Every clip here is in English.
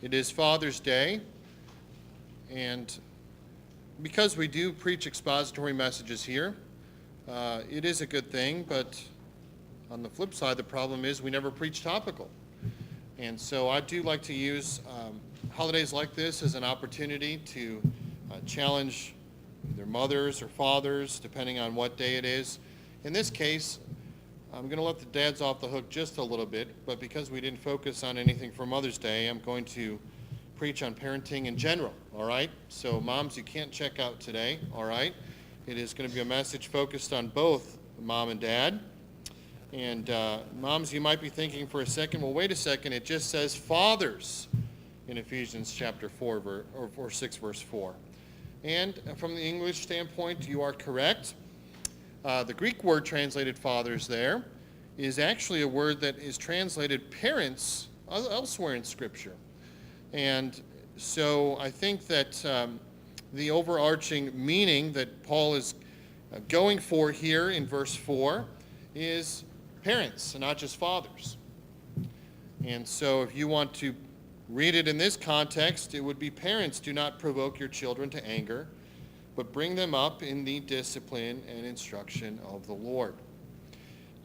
It is Father's Day, and because we do preach expository messages here, it is a good thing, but on the flip side, the problem is we never preach topical. And so I do like to use holidays like this as an opportunity to challenge either mothers or fathers, depending on what day it is. In this case, I'm going to let the dads off the hook just a little bit, but because we didn't focus on anything for Mother's Day, I'm going to preach on parenting in general, all right? So moms, you can't check out today, all right? It is going to be a message focused on both mom and dad. And moms, you might be thinking for a second, well, wait a second, it just says fathers in Ephesians chapter 4, or 6, verse 4. And from the English standpoint, you are correct. The Greek word translated fathers there is actually a word that is translated parents elsewhere in Scripture. And so I think that the overarching meaning that Paul is going for here in verse 4 is parents and not just fathers. And so if you want to read it in this context, it would be parents, do not provoke your children to anger, but bring them up in the discipline and instruction of the Lord.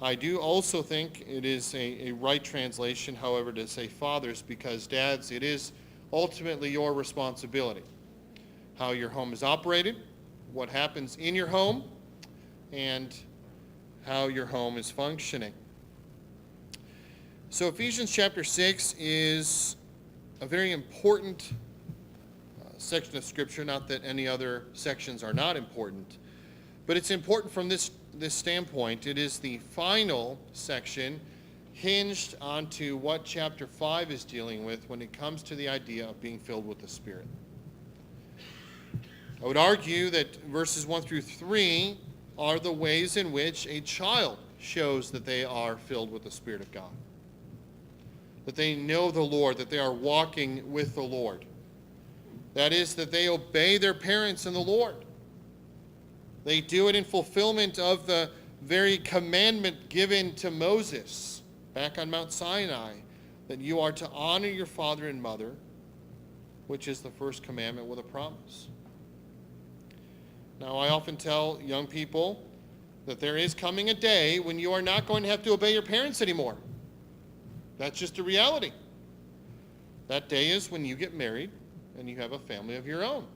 I do also think it is a right translation, however, to say fathers, because dads, it is ultimately your responsibility. How your home is operated, what happens in your home, and how your home is functioning. So Ephesians chapter 6 is a very important section of Scripture, not that any other sections are not important, but it's important from this standpoint. It is the final section hinged onto what chapter 5 is dealing with when it comes to the idea of being filled with the Spirit. I would argue that verses 1 through 3 are the ways in which a child shows that they are filled with the Spirit of God, that they know the Lord, that they are walking with the Lord. That is, that they obey their parents in the Lord. They do it in fulfillment of the very commandment given to Moses back on Mount Sinai, that you are to honor your father and mother, which is the first commandment with a promise. Now, I often tell young people that there is coming a day when you are not going to have to obey your parents anymore. That's just a reality. That day is when you get married and you have a family of your own.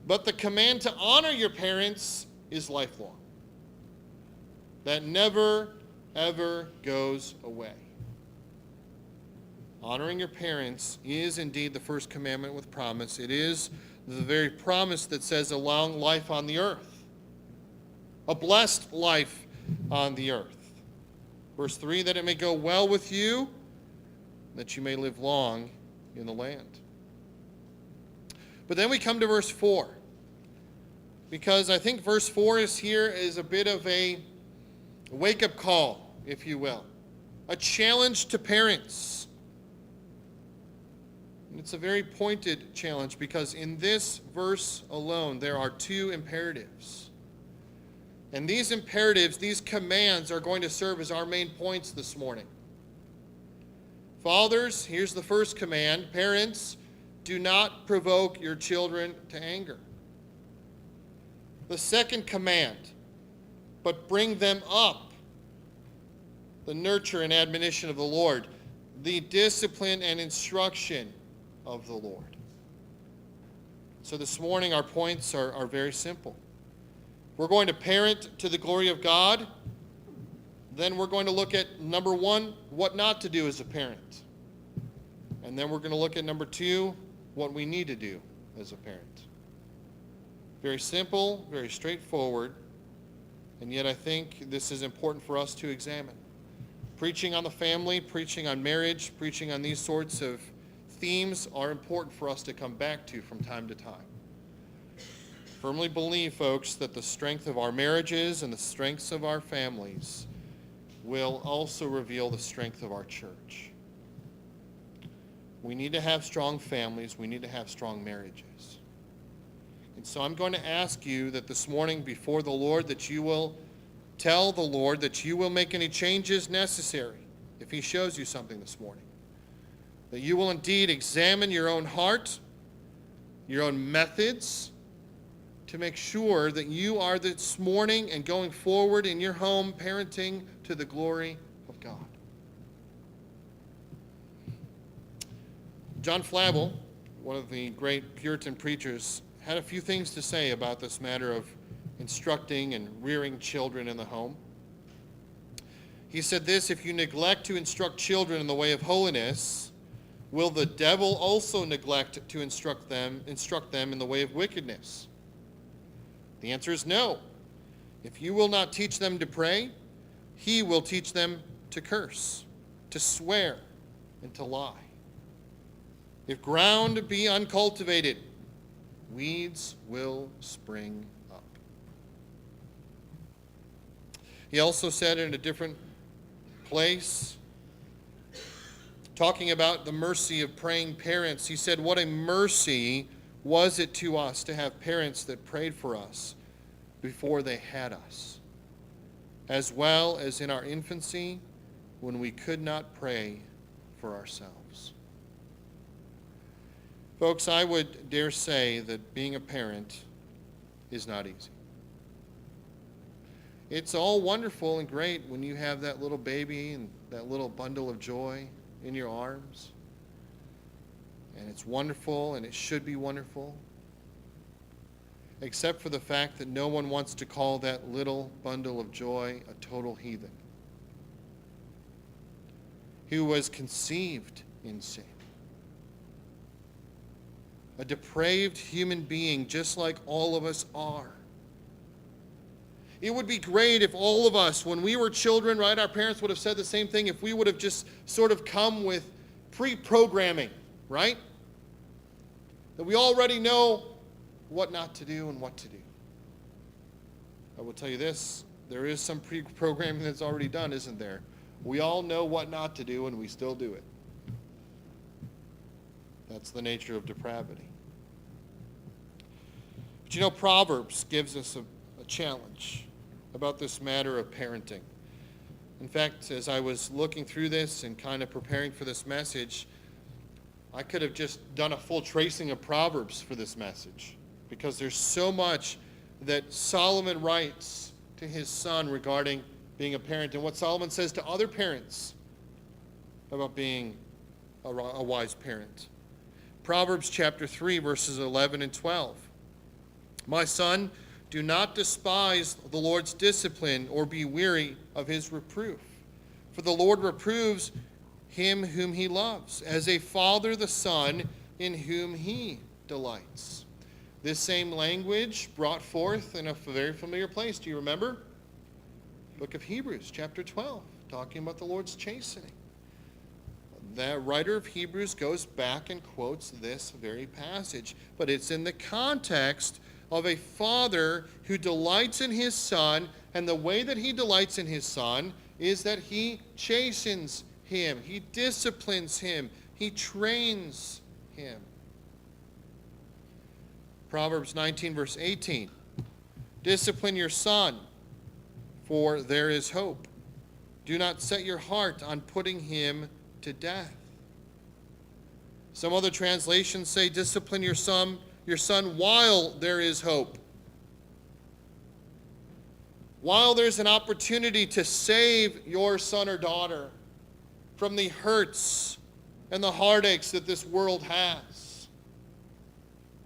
But the command to honor your parents is lifelong. That never, ever goes away. Honoring your parents is indeed the first commandment with promise. It is the very promise that says a long life on the earth, a blessed life on the earth. Verse 3, that it may go well with you, that you may live long in the land. But then we come to verse 4, because I think verse 4 is a bit of a wake-up call, if you will, a challenge to parents. And it's a very pointed challenge, because in this verse alone there are two imperatives. And these imperatives, these commands, are going to serve as our main points this morning. Fathers, here's the first command. Parents, do not provoke your children to anger. The second command, but bring them up. The nurture and admonition of the Lord. The discipline and instruction of the Lord. So this morning our points are very simple. We're going to parent to the glory of God. Then we're going to look at, number 1, what not to do as a parent. And then we're going to look at, number 2, what we need to do as a parent. Very simple, very straightforward, and yet I think this is important for us to examine. Preaching on the family, preaching on marriage, preaching on these sorts of themes are important for us to come back to from time to time. Firmly believe, folks, that the strength of our marriages and the strengths of our families will also reveal the strength of our church. We need to have strong families. We need to have strong marriages. And so I'm going to ask you that this morning before the Lord that you will tell the Lord that you will make any changes necessary if he shows you something this morning. that you will indeed examine your own heart, your own methods, to make sure that you are this morning and going forward in your home parenting to the glory of God. John Flavel, one of the great Puritan preachers, had a few things to say about this matter of instructing and rearing children in the home. He said this: if you neglect to instruct children in the way of holiness, will the devil also neglect to instruct them in the way of wickedness? The answer is no. If you will not teach them to pray, he will teach them to curse, to swear, and to lie. If ground be uncultivated, weeds will spring up. He also said in a different place, talking about the mercy of praying parents, he said, what a mercy was it to us to have parents that prayed for us before they had us, as well as in our infancy when we could not pray for ourselves. Folks, I would dare say that being a parent is not easy. It's all wonderful and great when you have that little baby and that little bundle of joy in your arms. And it's wonderful, and it should be wonderful, except for the fact that no one wants to call that little bundle of joy a total heathen who was conceived in sin. A depraved human being just like all of us are. It would be great if all of us, when we were children, right, our parents would have said the same thing, if we would have just sort of come with pre-programming, right? That we already know what not to do and what to do. I will tell you this, there is some pre-programming that's already done, isn't there? We all know what not to do and we still do it. That's the nature of depravity. But you know, Proverbs gives us a challenge about this matter of parenting. In fact, as I was looking through this and kind of preparing for this message, I could have just done a full tracing of Proverbs for this message, because there's so much that Solomon writes to his son regarding being a parent and what Solomon says to other parents about being a wise parent. Proverbs chapter 3, verses 11 and 12. My son, do not despise the Lord's discipline or be weary of his reproof. For the Lord reproves him whom he loves, as a father the son in whom he delights. This same language brought forth in a very familiar place. Do you remember? Book of Hebrews, chapter 12, talking about the Lord's chastening. The writer of Hebrews goes back and quotes this very passage, but it's in the context of a father who delights in his son, and the way that he delights in his son is that he chastens him, he disciplines him, he trains him. Proverbs 19, verse 18. Discipline your son, for there is hope. Do not set your heart on putting him to death. Some other translations say, discipline your son while there is hope. While there's an opportunity to save your son or daughter from the hurts and the heartaches that this world has,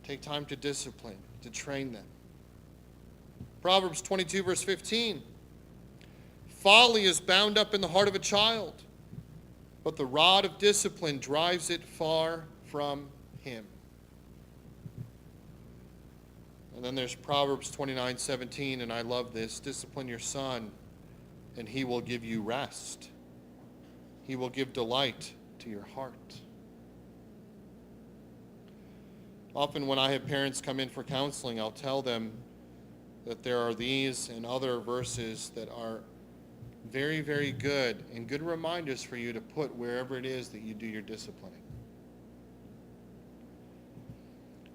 take time to discipline, to train them. Proverbs 22, verse 15. Folly is bound up in the heart of a child, but the rod of discipline drives it far from him. And then there's Proverbs 29, 17, and I love this. Discipline your son, and he will give you rest. He will give delight to your heart. Often when I have parents come in for counseling, I'll tell them that there are these and other verses that are very, very good and good reminders for you to put wherever it is that you do your disciplining.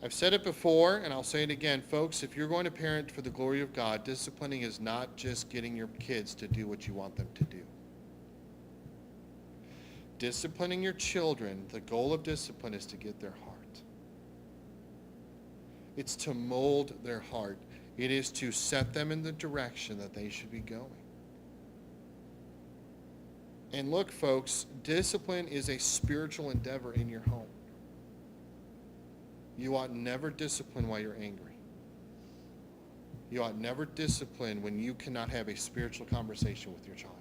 I've said it before, and I'll say it again. Folks, if you're going to parent for the glory of God, disciplining is not just getting your kids to do what you want them to do. Disciplining your children, the goal of discipline is to get their heart. It's to mold their heart. It is to set them in the direction that they should be going. And look, folks, discipline is a spiritual endeavor in your home. You ought never discipline while you're angry. You ought never discipline when you cannot have a spiritual conversation with your child.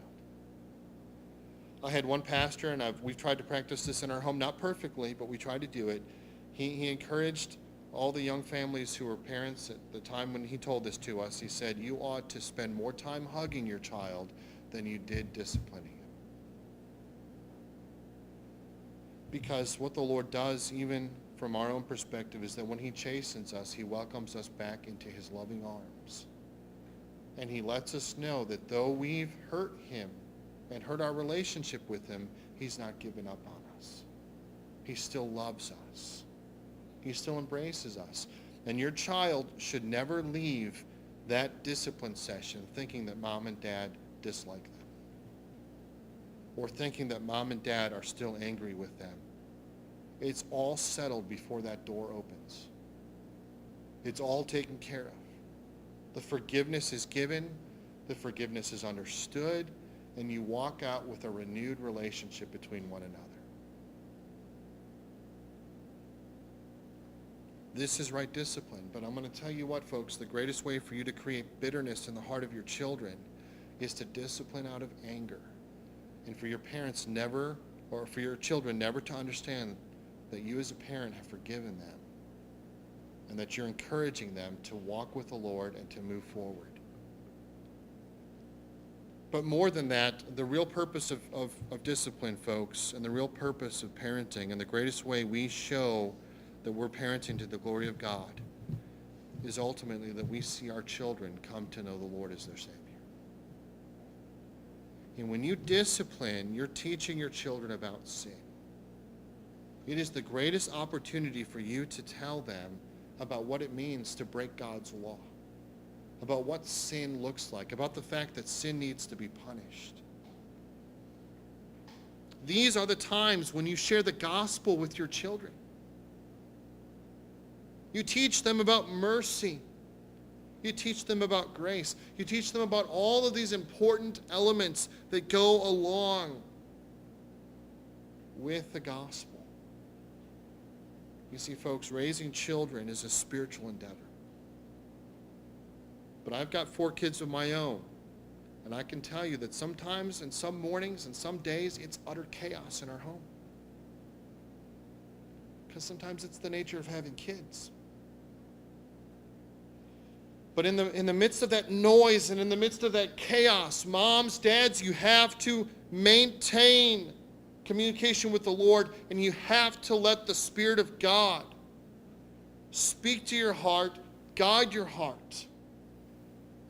I had one pastor, and we've tried to practice this in our home, not perfectly, but we tried to do it. He encouraged all the young families who were parents at the time when he told this to us. He said, you ought to spend more time hugging your child than you did disciplining him. Because what the Lord does, even from our own perspective, is that when he chastens us, he welcomes us back into his loving arms. And he lets us know that though we've hurt him and hurt our relationship with him, he's not given up on us. He still loves us. He still embraces us. And your child should never leave that discipline session thinking that mom and dad dislike them, or thinking that mom and dad are still angry with them. It's all settled before that door opens. It's all taken care of. The forgiveness is given, the forgiveness is understood, and you walk out with a renewed relationship between one another. This is right discipline, but I'm going to tell you what, folks, the greatest way for you to create bitterness in the heart of your children is to discipline out of anger. And for your parents never, or for your children never to understand that you as a parent have forgiven them and that you're encouraging them to walk with the Lord and to move forward. But more than that, the real purpose of discipline, folks, and the real purpose of parenting, and the greatest way we show that we're parenting to the glory of God, is ultimately that we see our children come to know the Lord as their Savior. And when you discipline, you're teaching your children about sin. It is the greatest opportunity for you to tell them about what it means to break God's law, about what sin looks like, about the fact that sin needs to be punished. These are the times when you share the gospel with your children. You teach them about mercy. You teach them about grace. You teach them about all of these important elements that go along with the gospel. You see, folks, raising children is a spiritual endeavor. But I've got 4 kids of my own, and I can tell you that sometimes, and some mornings, and some days, it's utter chaos in our home. Because sometimes it's the nature of having kids. But in the midst of that noise and in the midst of that chaos, moms, dads, you have to maintain communication with the Lord, and you have to let the Spirit of God speak to your heart, guide your heart,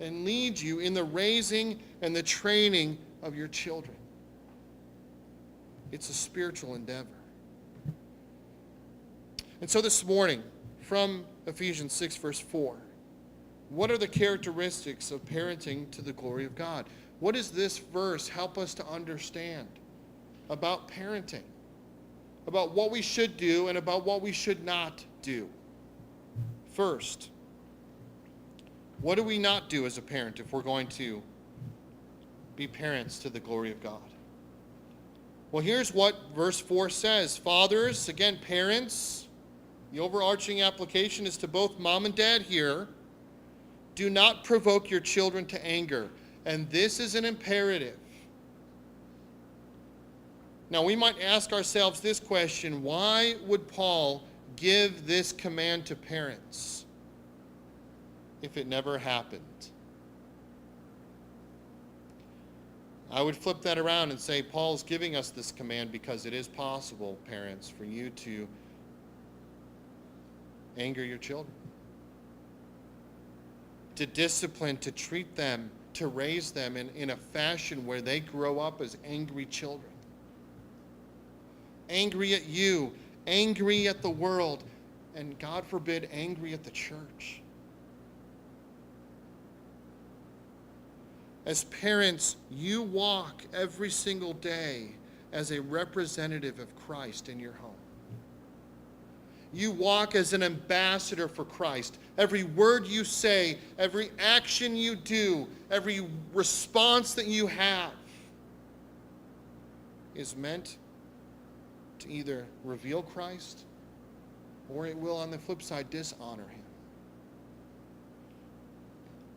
and lead you in the raising and the training of your children. It's a spiritual endeavor. And so this morning, from Ephesians 6, verse 4, what are the characteristics of parenting to the glory of God? What does this verse help us to understand about parenting, about what we should do and about what we should not do? First, what do we not do as a parent if we're going to be parents to the glory of God? Well, here's what verse 4 says. Fathers, again, parents, the overarching application is to both mom and dad here. Do not provoke your children to anger. And this is an imperative. Now, we might ask ourselves this question: why would Paul give this command to parents if it never happened? I would flip that around and say Paul's giving us this command because it is possible, parents, for you to anger your children, to discipline, to treat them, to raise them in a fashion where they grow up as angry children. Angry at you, angry at the world, and God forbid, angry at the church. As parents, you walk every single day as a representative of Christ in your home. You walk as an ambassador for Christ. Every word you say, every action you do, every response that you have is meant to either reveal Christ or it will, on the flip side, dishonor him.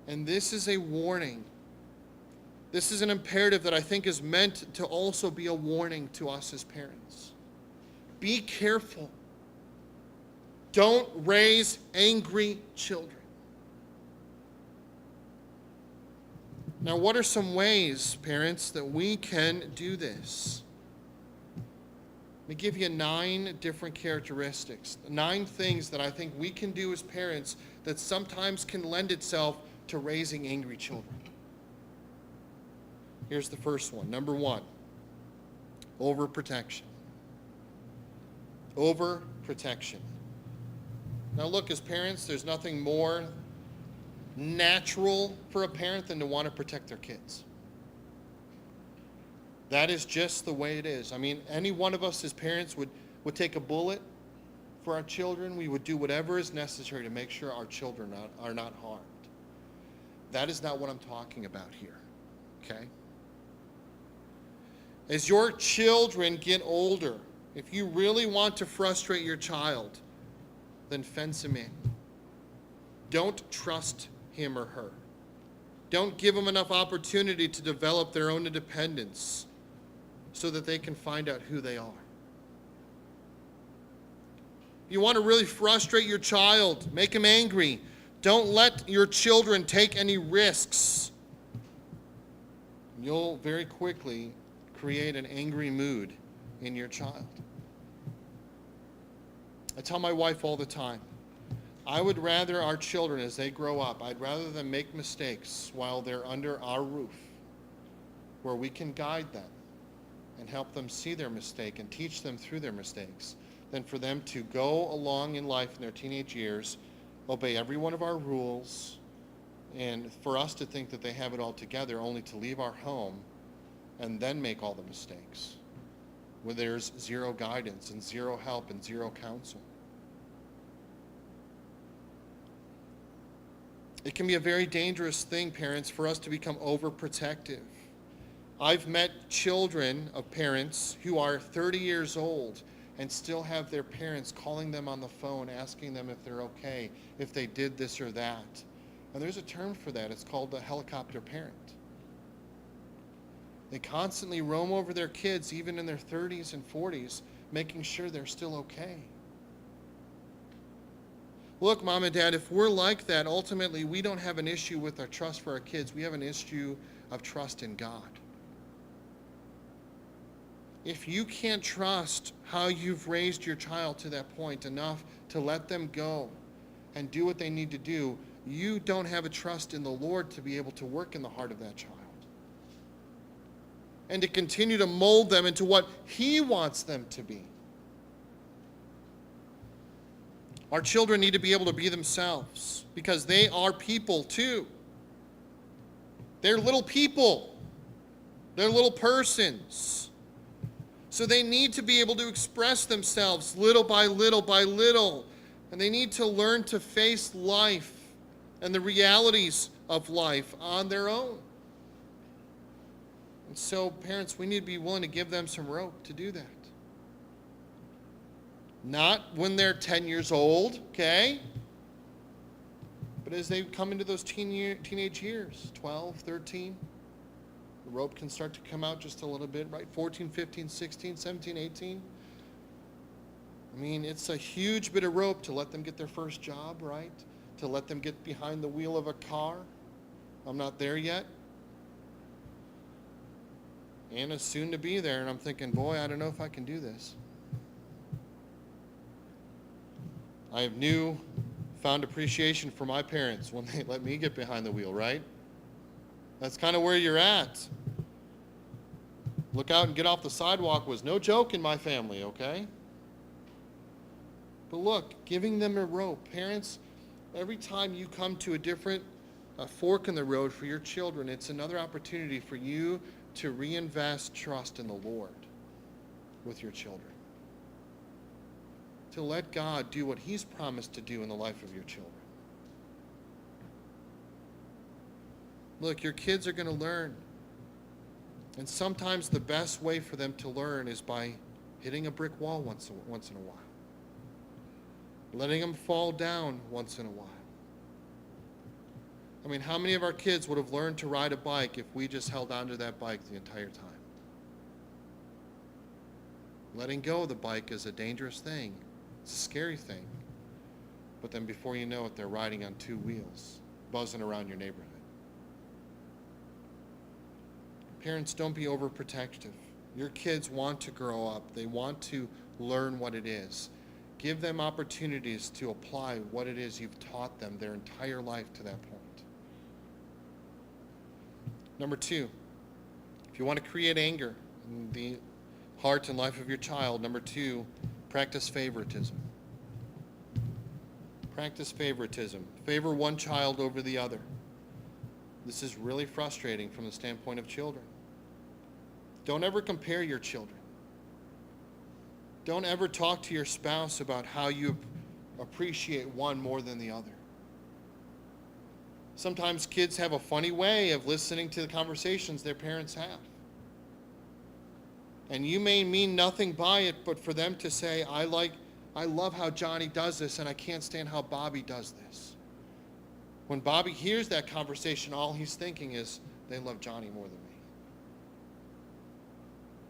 And this is a warning. This is an imperative that I think is meant to also be a warning to us as parents. Be careful. Don't raise angry children. Now, what are some ways, parents, that we can do this? Let me give you 9 different characteristics, 9 things that I think we can do as parents that sometimes can lend itself to raising angry children. Here's the first one. Number 1, overprotection. Overprotection. Now look, as parents, there's nothing more natural for a parent than to want to protect their kids. That is just the way it is. I mean, any one of us as parents would take a bullet for our children. We would do whatever is necessary to make sure our children are not harmed. That is not what I'm talking about here, okay? As your children get older, if you really want to frustrate your child, then fence him in. Don't trust him or her. Don't give them enough opportunity to develop their own independence so that they can find out who they are. You want to really frustrate your child, make him angry. Don't let your children take any risks. You'll very quickly create an angry mood in your child. I tell my wife all the time, I would rather our children, as they grow up, I'd rather them make mistakes while they're under our roof, where we can guide them and help them see their mistake and teach them through their mistakes, than for them to go along in life in their teenage years, obey every one of our rules, and for us to think that they have it all together only to leave our home and then make all the mistakes, where there's zero guidance and zero help and zero counsel. It can be a very dangerous thing, parents, for us to become overprotective. I've met children of parents who are 30 years old and still have their parents calling them on the phone, asking them if they're okay, if they did this or that. And there's a term for that. It's called a helicopter parent. They constantly roam over their kids, even in their 30s and 40s, making sure they're still okay. Look, Mom and Dad, if we're like that, ultimately we don't have an issue with our trust for our kids. We have an issue of trust in God. If you can't trust how you've raised your child to that point enough to let them go and do what they need to do, you don't have a trust in the Lord to be able to work in the heart of that child and to continue to mold them into what He wants them to be. Our children need to be able to be themselves because they are people too. They're little people. They're little persons. So they need to be able to express themselves little by little by little. And they need to learn to face life and the realities of life on their own. And so, parents, we need to be willing to give them some rope to do that. Not when they're 10 years old, okay? But as they come into those teenage years, 12, 13, the rope can start to come out just a little bit, right? 14, 15, 16, 17, 18. I mean, it's a huge bit of rope to let them get their first job, right? To let them get behind the wheel of a car. I'm not there yet. Anna's soon to be there, and I'm thinking, boy, I don't know if I can do this. I have found appreciation for my parents when they let me get behind the wheel, right? That's kind of where you're at. Look out and get off the sidewalk was no joke in my family, okay? But look, giving them a rope. Parents, every time you come to a different fork in the road for your children, it's another opportunity for you to reinvest trust in the Lord. with your children. To let God do what He's promised to do in the life of your children. Look, your kids are going to learn. And sometimes the best way for them to learn is by hitting a brick wall once in a while. Letting them fall down once in a while. I mean, how many of our kids would have learned to ride a bike if we just held onto that bike the entire time? Letting go of the bike is a dangerous thing. It's a scary thing. But then before you know it, they're riding on two wheels, buzzing around your neighborhood. Parents, don't be overprotective. Your kids want to grow up. They want to learn what it is. Give them opportunities to apply what it is you've taught them their entire life to that point. Number 2, if you want to create anger in the heart and life of your child, number 2, practice favoritism. Practice favoritism. Favor one child over the other. This is really frustrating from the standpoint of children. Don't ever compare your children. Don't ever talk to your spouse about how you appreciate one more than the other. Sometimes kids have a funny way of listening to the conversations their parents have. And you may mean nothing by it, but for them to say, I love how Johnny does this, and I can't stand how Bobby does this. When Bobby hears that conversation, all he's thinking is, they love Johnny more than me.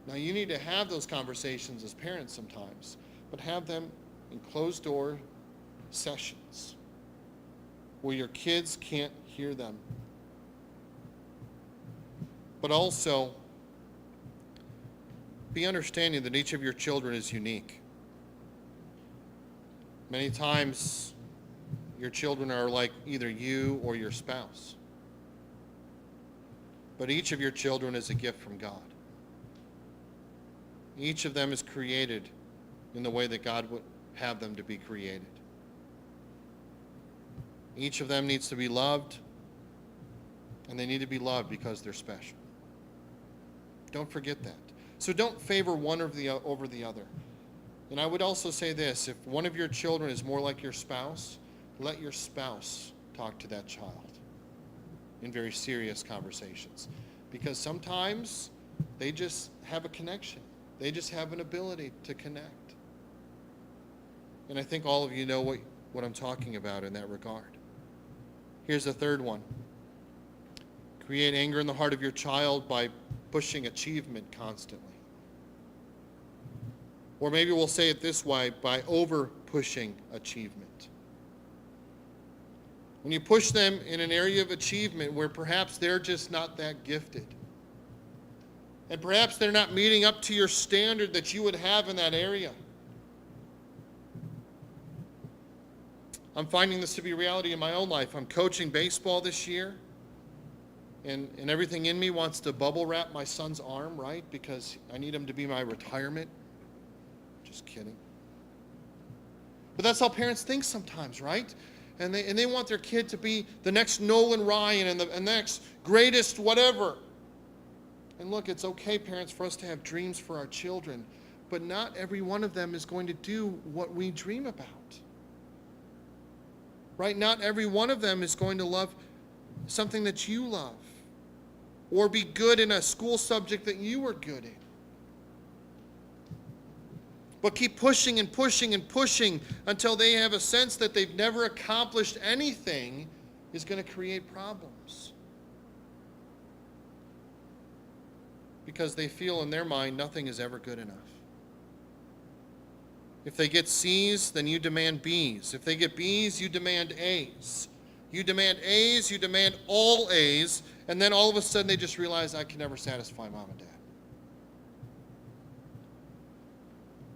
Now, you need to have those conversations as parents sometimes, but have them in closed-door sessions where your kids can't hear them. But also, be understanding that each of your children is unique. Many times, your children are like either you or your spouse. But each of your children is a gift from God. Each of them is created in the way that God would have them to be created. Each of them needs to be loved, and they need to be loved because they're special. Don't forget that. So don't favor one over the other. And I would also say this, if one of your children is more like your spouse, let your spouse talk to that child in very serious conversations. Because sometimes they just have a connection. They just have an ability to connect. And I think all of you know what I'm talking about in that regard. Here's the third one. Create anger in the heart of your child by pushing achievement constantly. Or maybe we'll say it this way, by over-pushing achievement. When you push them in an area of achievement where perhaps they're just not that gifted, and perhaps they're not meeting up to your standard that you would have in that area. I'm finding this to be reality in my own life. I'm coaching baseball this year, and everything in me wants to bubble wrap my son's arm, right? Because I need him to be my retirement. Just kidding. But that's how parents think sometimes, right? And they want their kid to be the next Nolan Ryan and the next greatest whatever. And look, it's okay, parents, for us to have dreams for our children, but not every one of them is going to do what we dream about. Right? Not every one of them is going to love something that you love or be good in a school subject that you were good in. But keep pushing and pushing and pushing until they have a sense that they've never accomplished anything is going to create problems. Because they feel in their mind nothing is ever good enough. If they get C's, then you demand B's. If they get B's, you demand A's. You demand A's, you demand all A's, and then all of a sudden they just realize I can never satisfy mom and dad.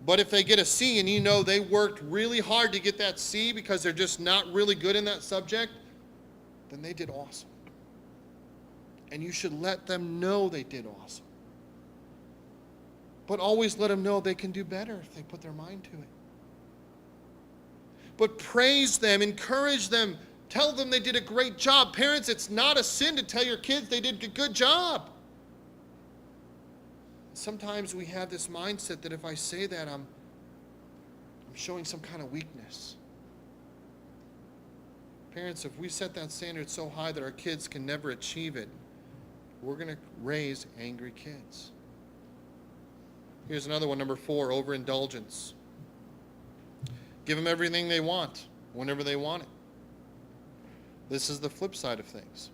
But if they get a C and you know they worked really hard to get that C because they're just not really good in that subject, then they did awesome. And you should let them know they did awesome. But always let them know they can do better if they put their mind to it. But praise them, encourage them, tell them they did a great job. Parents, it's not a sin to tell your kids they did a good job. sometimes we have this mindset that if I say that, I'm showing some kind of weakness. Parents, if we set that standard so high that our kids can never achieve it, we're going to raise angry kids. Here's another one, number 4, overindulgence. Give them everything they want, whenever they want it. This is the flip side of things.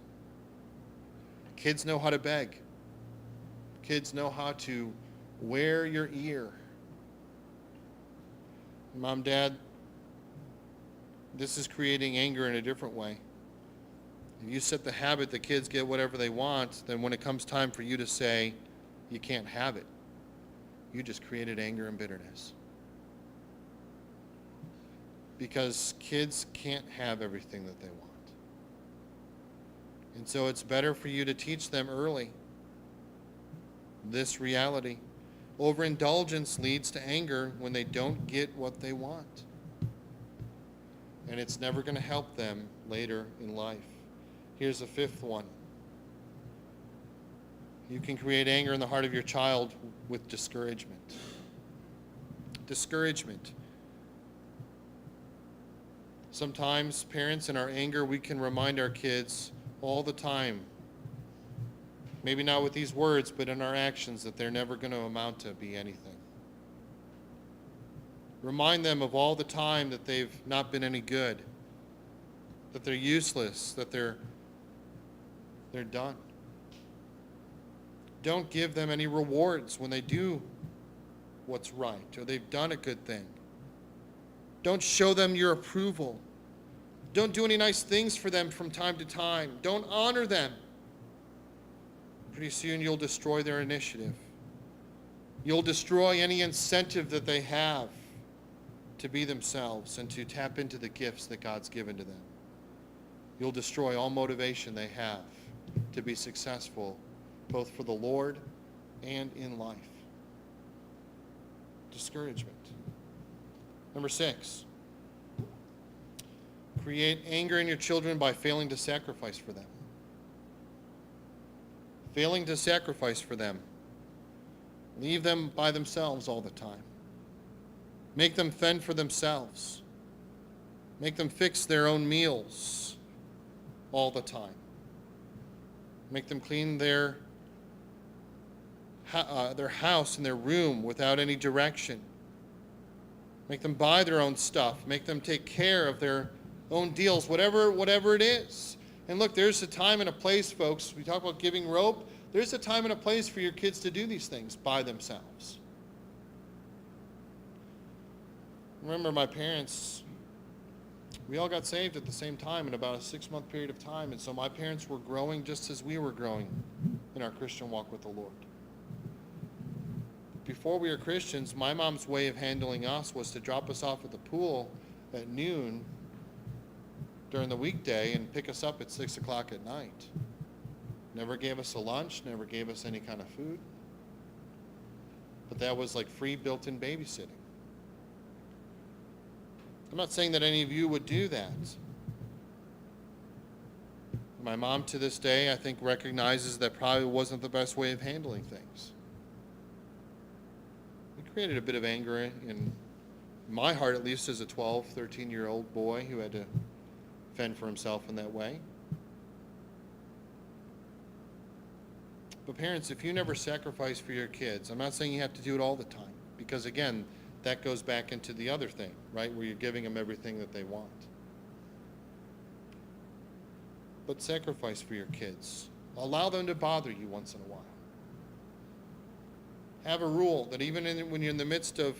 Kids know how to beg. Kids know how to wear your ear. Mom, Dad, this is creating anger in a different way. If you set the habit that kids get whatever they want, then when it comes time for you to say you can't have it, you just created anger and bitterness. Because kids can't have everything that they want. And so it's better for you to teach them early this reality. Overindulgence leads to anger when they don't get what they want. And it's never going to help them later in life. Here's the 5th one. You can create anger in the heart of your child with discouragement. Discouragement. Sometimes, parents, in our anger, we can remind our kids all the time, maybe not with these words, but in our actions, that they're never going to amount to be anything. Remind them of all the time that they've not been any good, that they're useless, that they're done. Don't give them any rewards when they do what's right or they've done a good thing. Don't show them your approval. Don't do any nice things for them from time to time. Don't honor them. Pretty soon you'll destroy their initiative. You'll destroy any incentive that they have to be themselves and to tap into the gifts that God's given to them. You'll destroy all motivation they have to be successful, both for the Lord and in life. Discouragement. Number 6, create anger in your children by failing to sacrifice for them. Failing to sacrifice for them. Leave them by themselves all the time. Make them fend for themselves. Make them fix their own meals all the time. Make them clean their house and their room without any direction. Make them buy their own stuff. Make them take care of their own deals, whatever it is. And look, there's a time and a place, folks. We talk about giving rope. There's a time and a place for your kids to do these things by themselves. Remember, my parents, we all got saved at the same time in about a 6-month period of time. And so my parents were growing just as we were growing in our Christian walk with the Lord. Before we were Christians, my mom's way of handling us was to drop us off at the pool at noon during the weekday and pick us up at 6 o'clock at night. Never gave us a lunch, never gave us any kind of food. But that was like free built-in babysitting. I'm not saying that any of you would do that. My mom to this day, I think, recognizes that probably wasn't the best way of handling things. It created a bit of anger in my heart, at least as a 12, 13-year-old boy who had to fend for himself in that way. But parents, if you never sacrifice for your kids, I'm not saying you have to do it all the time, because again, that goes back into the other thing, right, where you're giving them everything that they want. But sacrifice for your kids. Allow them to bother you once in a while. Have a rule that even when you're in the midst of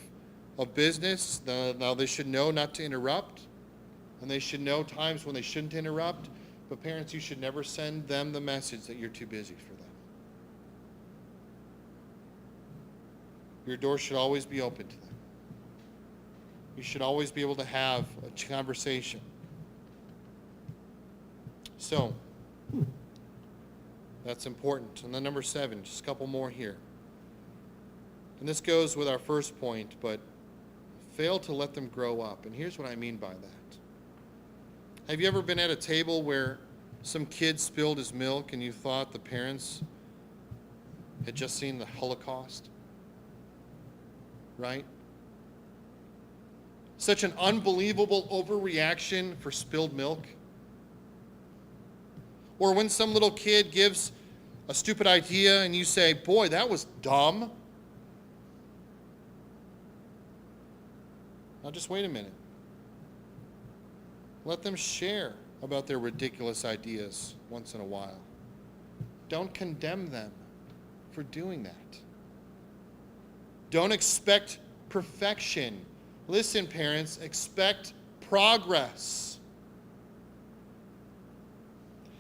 business, now they should know not to interrupt, and they should know times when they shouldn't interrupt. But parents, you should never send them the message that you're too busy for them. Your door should always be open to them. You should always be able to have a conversation. So, that's important. And then number 7, just a couple more here. And this goes with our first point, but fail to let them grow up. And here's what I mean by that. Have you ever been at a table where some kid spilled his milk and you thought the parents had just seen the Holocaust? right? Such an unbelievable overreaction for spilled milk. Or when some little kid gives a stupid idea and you say, boy, that was dumb. Now just wait a minute. Let them share about their ridiculous ideas once in a while. Don't condemn them for doing that. Don't expect perfection. Listen, parents, expect progress.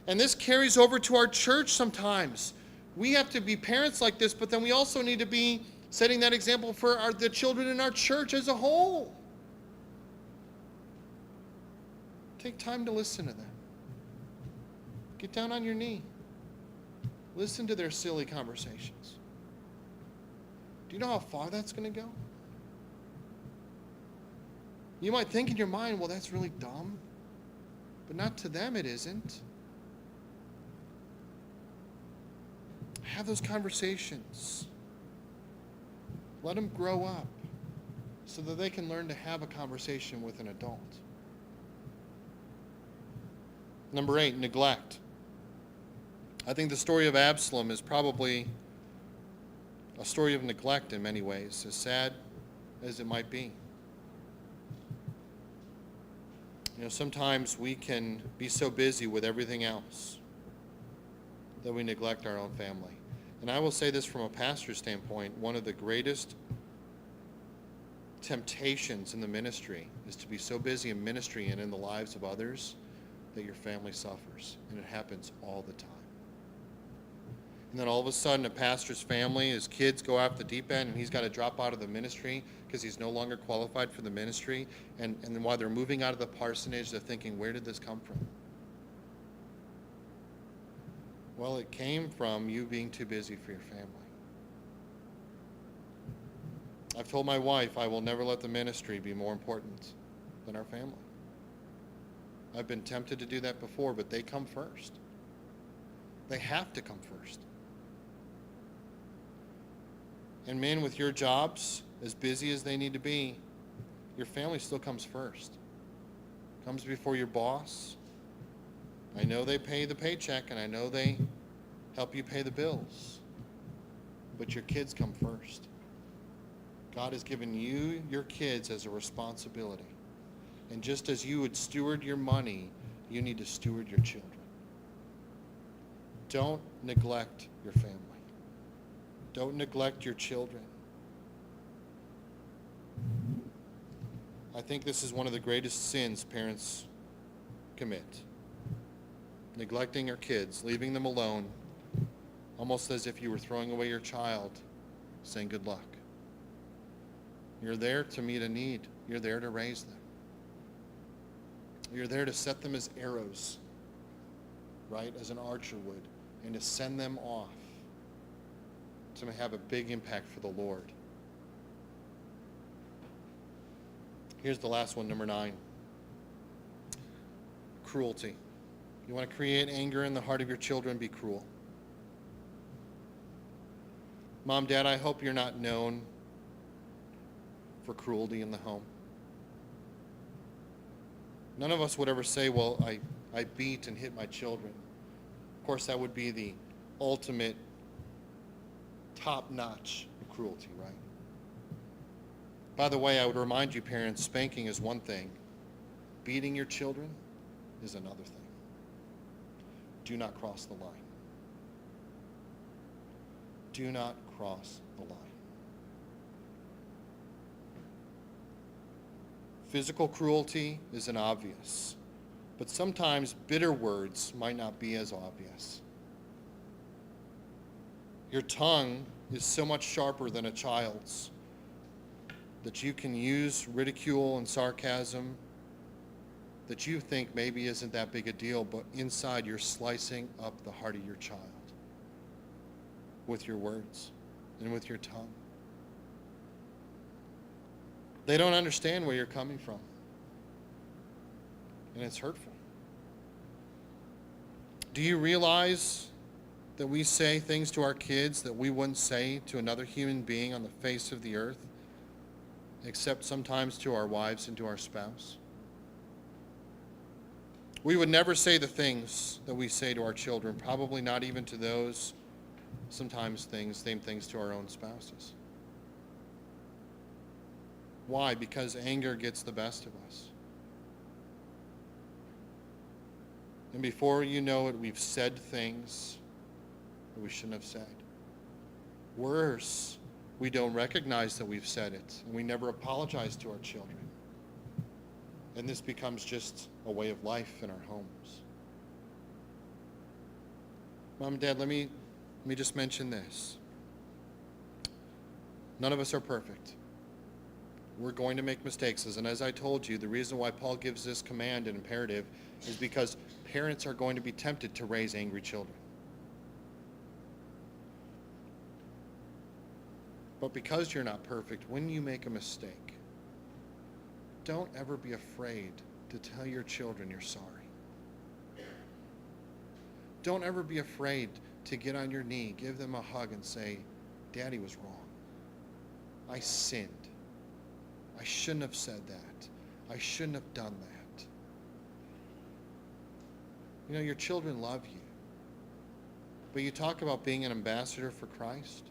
And this carries over to our church sometimes. We have to be parents like this, but then we also need to be setting that example for the children in our church as a whole. Take time to listen to them. Get down on your knee. Listen to their silly conversations. Do you know how far that's going to go? You might think in your mind, well, that's really dumb. But not to them, it isn't. Have those conversations. Let them grow up so that they can learn to have a conversation with an adult. Number 8, neglect. I think the story of Absalom is probably a story of neglect in many ways, as sad as it might be. You know, sometimes we can be so busy with everything else that we neglect our own family. And I will say this from a pastor's standpoint, one of the greatest temptations in the ministry is to be so busy in ministry and in the lives of others that your family suffers. And it happens all the time. And then all of a sudden, a pastor's family, his kids go off the deep end, and he's got to drop out of the ministry because he's no longer qualified for the ministry. And then while they're moving out of the parsonage, they're thinking, where did this come from? Well, it came from you being too busy for your family. I've told my wife I will never let the ministry be more important than our family. I've been tempted to do that before, but they come first. They have to come first. And men, with your jobs, as busy as they need to be, your family still comes first. Comes before your boss. I know they pay the paycheck, and I know they help you pay the bills. But your kids come first. God has given you your kids as a responsibility. And just as you would steward your money, you need to steward your children. Don't neglect your family. Don't neglect your children. I think this is one of the greatest sins parents commit. Neglecting your kids, leaving them alone, almost as if you were throwing away your child, saying good luck. You're there to meet a need. You're there to raise them. You're there to set them as arrows, right, as an archer would, and to send them off to have a big impact for the Lord. Here's the last one, number 9. Cruelty. You want to create anger in the heart of your children, be cruel. Mom, Dad, I hope you're not known for cruelty in the home. None of us would ever say, well, I beat and hit my children. Of course, that would be the ultimate top-notch cruelty, right? By the way, I would remind you, parents, spanking is one thing. Beating your children is another thing. Do not cross the line. Do not cross the line. Physical cruelty isn't obvious, but sometimes bitter words might not be as obvious. Your tongue is so much sharper than a child's that you can use ridicule and sarcasm that you think maybe isn't that big a deal, but inside you're slicing up the heart of your child with your words and with your tongue. They don't understand where you're coming from, and it's hurtful. Do you realize that we say things to our kids that we wouldn't say to another human being on the face of the earth except sometimes to our wives and to our spouse. We would never say the things that we say to our children, probably not even to those, sometimes same things to our own spouses. Why? Because anger gets the best of us. And before you know it, we've said things that we shouldn't have said. Worse, we don't recognize that we've said it, and we never apologize to our children. And this becomes just a way of life in our homes. Mom and Dad, let me just mention this. None of us are perfect. We're going to make mistakes. And as I told you, the reason why Paul gives this command and imperative is because parents are going to be tempted to raise angry children. But because you're not perfect, when you make a mistake, don't ever be afraid to tell your children you're sorry. Don't ever be afraid to get on your knee, give them a hug, and say, Daddy was wrong. I sinned. I shouldn't have said that. I shouldn't have done that. You know, your children love you. But you talk about being an ambassador for Christ.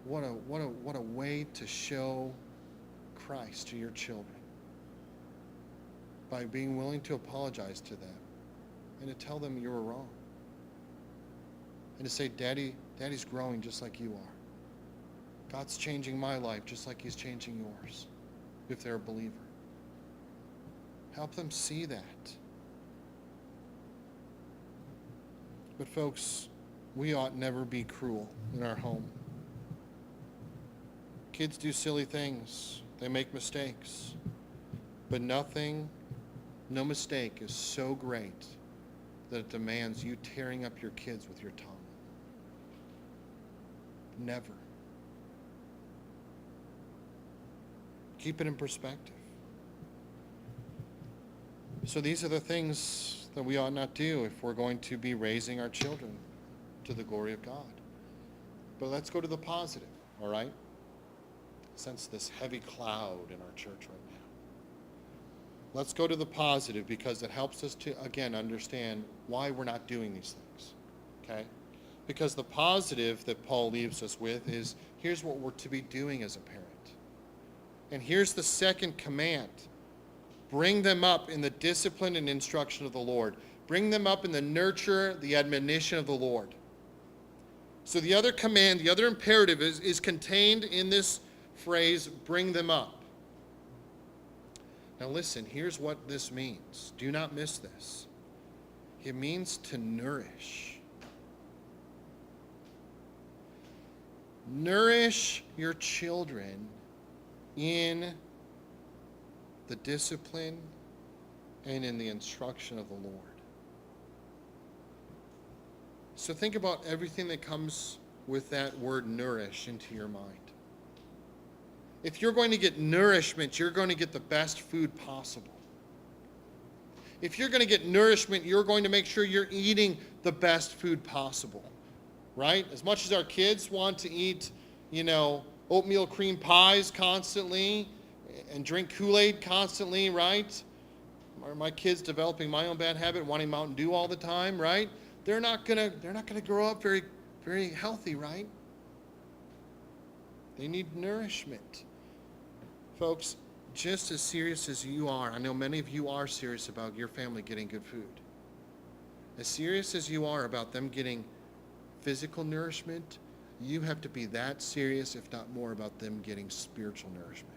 What a way to show Christ to your children. By being willing to apologize to them and to tell them you were wrong. And to say, Daddy's growing just like you are. God's changing my life just like he's changing yours, if they're a believer. Help them see that. But folks, we ought never be cruel in our home. Kids do silly things. They make mistakes. But no mistake is so great that it demands you tearing up your kids with your tongue. Never. Keep it in perspective. So these are the things that we ought not do if we're going to be raising our children to the glory of God. But let's go to the positive, all right? Sense this heavy cloud in our church right now. Let's go to the positive because it helps us to, again, understand why we're not doing these things, okay? Because the positive that Paul leaves us with is, here's what we're to be doing as a parent. And here's the second command. Bring them up in the discipline and instruction of the Lord. Bring them up in the nurture, the admonition of the Lord. So the other command, the other imperative is contained in this phrase, bring them up. Now listen, here's what this means. Do not miss this. It means to nourish. Nourish your children in the discipline and in the instruction of the Lord. So think about everything that comes with that word nourish into your mind. If you're going to get nourishment, you're going to get the best food possible. If you're going to get nourishment, you're going to make sure you're eating the best food possible, right? As much as our kids want to eat, oatmeal cream pies constantly and drink Kool-Aid constantly, right? Are my kids developing my own bad habit, wanting Mountain Dew all the time, right? They're not gonna grow up very, very healthy, right? They need nourishment. Folks, just as serious as you are, I know many of you are serious about your family getting good food. As serious as you are about them getting physical nourishment, you have to be that serious, if not more, about them getting spiritual nourishment.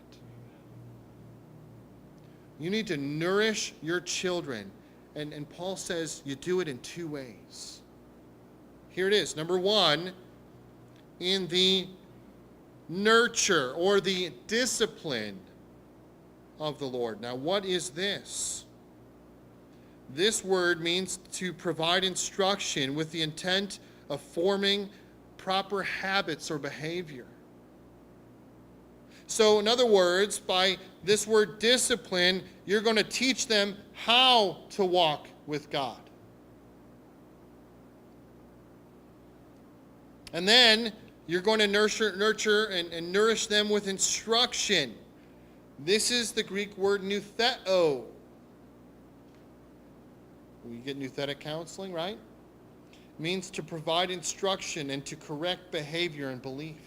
You need to nourish your children. And Paul says you do it in two ways. Here it is. Number one, in the nurture or the discipline of the Lord. Now, what is this? This word means to provide instruction with the intent of forming proper habits or behavior. So, in other words, by this word discipline, you're going to teach them how to walk with God. And then You're going to nurture and nourish them with instruction. This is the Greek word noutheo. We get nouthetic counseling, right? It means to provide instruction and to correct behavior and belief.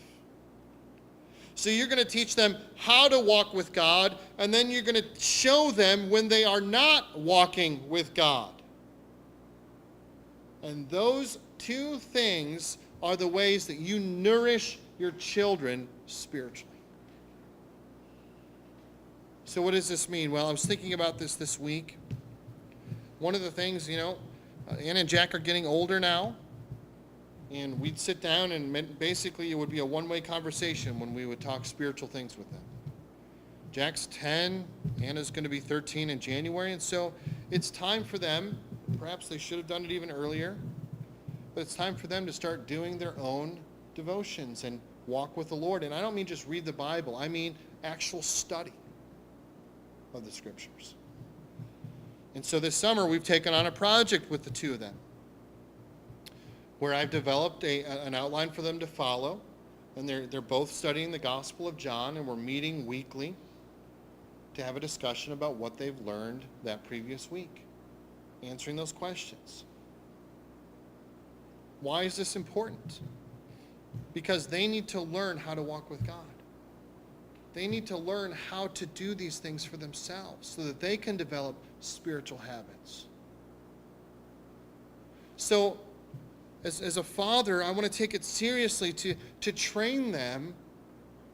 So you're going to teach them how to walk with God, and then you're going to show them when they are not walking with God. And those two things are the ways that you nourish your children spiritually. So what does this mean? Well, I was thinking about this week. One of the things, Anna and Jack are getting older now. And we'd sit down and basically it would be a one-way conversation when we would talk spiritual things with them. Jack's 10, Anna's going to be 13 in January, and so it's time for them, perhaps they should have done it even earlier, but it's time for them to start doing their own devotions and walk with the Lord. And I don't mean just read the Bible, I mean actual study of the Scriptures. And so this summer we've taken on a project with the two of them, where I've developed an outline for them to follow, and they're both studying the Gospel of John, and we're meeting weekly to have a discussion about what they've learned that previous week, answering those questions. Why is this important? Because they need to learn how to walk with God. They need to learn how to do these things for themselves so that they can develop spiritual habits. So, as a father, I want to take it seriously to train them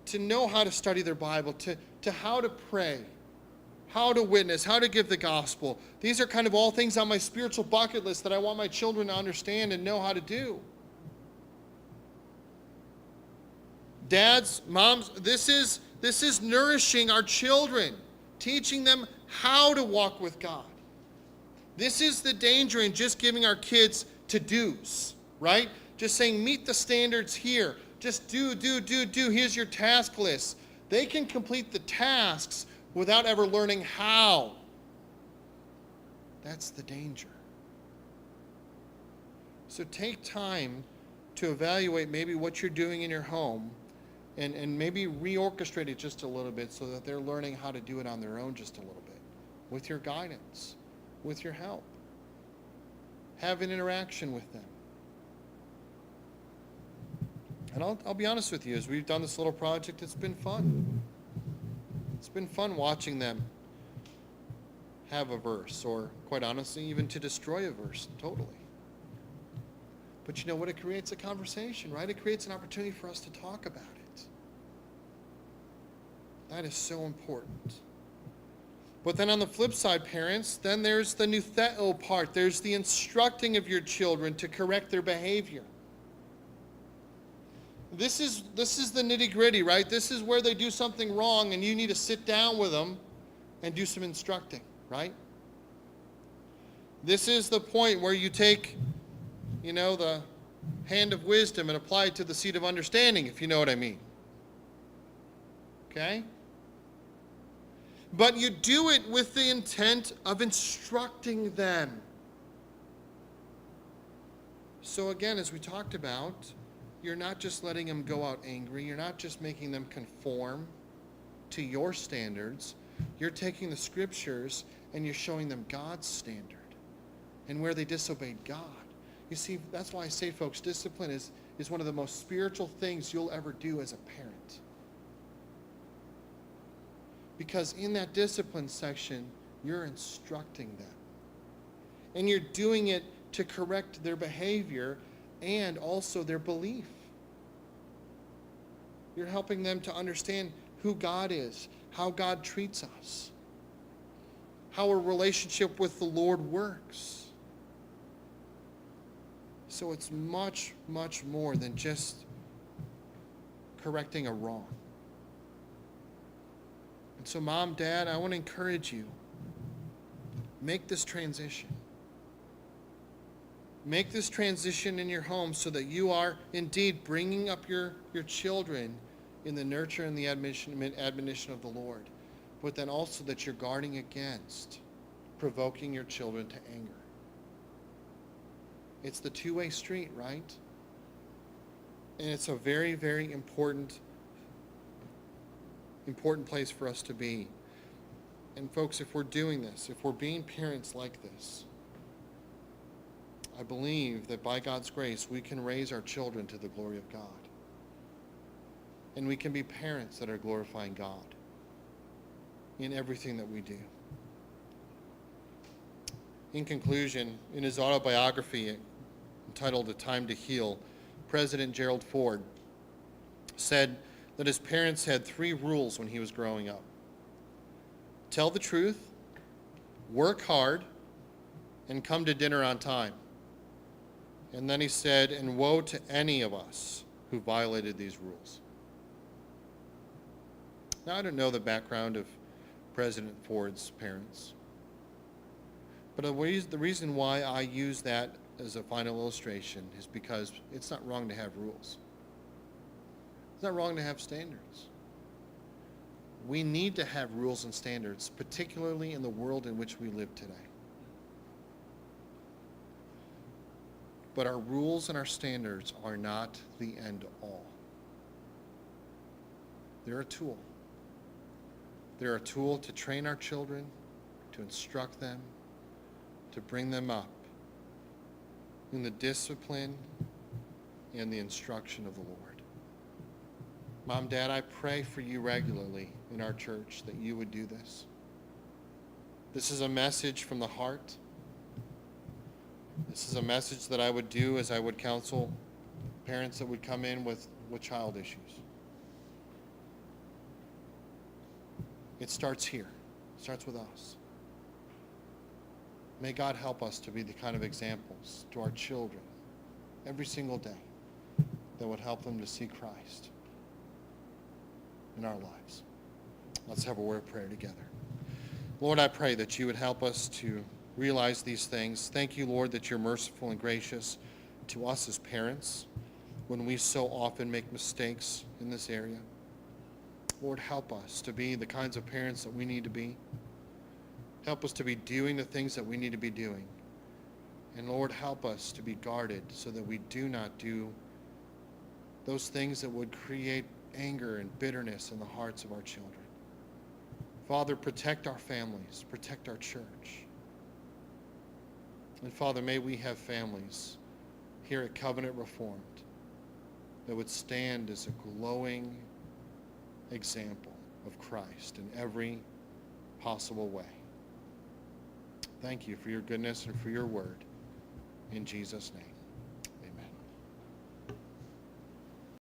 to know how to study their Bible, to how to pray, how to witness, how to give the gospel. These are kind of all things on my spiritual bucket list that I want my children to understand and know how to do. Dads, moms, this is nourishing our children, teaching them how to walk with God. This is the danger in just giving our kids to-dos, right? Just saying, meet the standards here. Just do. Here's your task list. They can complete the tasks without ever learning how. That's the danger. So take time to evaluate maybe what you're doing in your home and maybe reorchestrate it just a little bit so that they're learning how to do it on their own just a little bit, with your guidance, with your help. Have an interaction with them. And I'll be honest with you, as we've done this little project, it's been fun. It's been fun watching them have a verse, or quite honestly, even to destroy a verse totally. But you know what? It creates a conversation, right? It creates an opportunity for us to talk about it. That is so important. But then on the flip side, parents, then there's the noutheo part. There's the instructing of your children to correct their behavior. This is the nitty-gritty, right? This is where they do something wrong and you need to sit down with them and do some instructing, right? This is the point where you take, the hand of wisdom and apply it to the seat of understanding, if you know what I mean. Okay? But you do it with the intent of instructing them. So again, as we talked about, you're not just letting them go out angry. You're not just making them conform to your standards. You're taking the Scriptures and you're showing them God's standard and where they disobeyed God. You see, that's why I say, folks, discipline is one of the most spiritual things you'll ever do as a parent. Because in that discipline section, you're instructing them. And you're doing it to correct their behavior and also their belief. You're helping them to understand who God is, how God treats us, how a relationship with the Lord works. So it's much, much more than just correcting a wrong. And so Mom, Dad, I want to encourage you, make this transition. Make this transition in your home so that you are indeed bringing up your children in the nurture and the admonition of the Lord, but then also that you're guarding against provoking your children to anger. It's the two-way street, right? And it's a very, very important place for us to be. And folks, if we're doing this, if we're being parents like this, I believe that by God's grace, we can raise our children to the glory of God. And we can be parents that are glorifying God in everything that we do. In conclusion, in his autobiography entitled A Time to Heal, President Gerald Ford said that his parents had 3 rules when he was growing up. Tell the truth, work hard, and come to dinner on time. And then he said, and woe to any of us who violated these rules. Now, I don't know the background of President Ford's parents, but the reason why I use that as a final illustration is because it's not wrong to have rules. It's not wrong to have standards. We need to have rules and standards, particularly in the world in which we live today. But our rules and our standards are not the end all. They're a tool. They're a tool to train our children, to instruct them, to bring them up in the discipline and the instruction of the Lord. Mom, Dad, I pray for you regularly in our church that you would do this. This is a message from the heart. This is a message that I would do as I would counsel parents that would come in with child issues. It starts here. It starts with us. May God help us to be the kind of examples to our children every single day that would help them to see Christ in our lives. Let's have a word of prayer together. Lord, I pray that you would help us to realize these things. Thank you, Lord, that you're merciful and gracious to us as parents when we so often make mistakes in this area. Lord, help us to be the kinds of parents that we need to be. Help us to be doing the things that we need to be doing. And Lord, help us to be guarded so that we do not do those things that would create anger and bitterness in the hearts of our children. Father, protect our families, protect our church. And Father, may we have families here at Covenant Reformed that would stand as a glowing example of Christ in every possible way. Thank you for your goodness and for your word. In Jesus' name.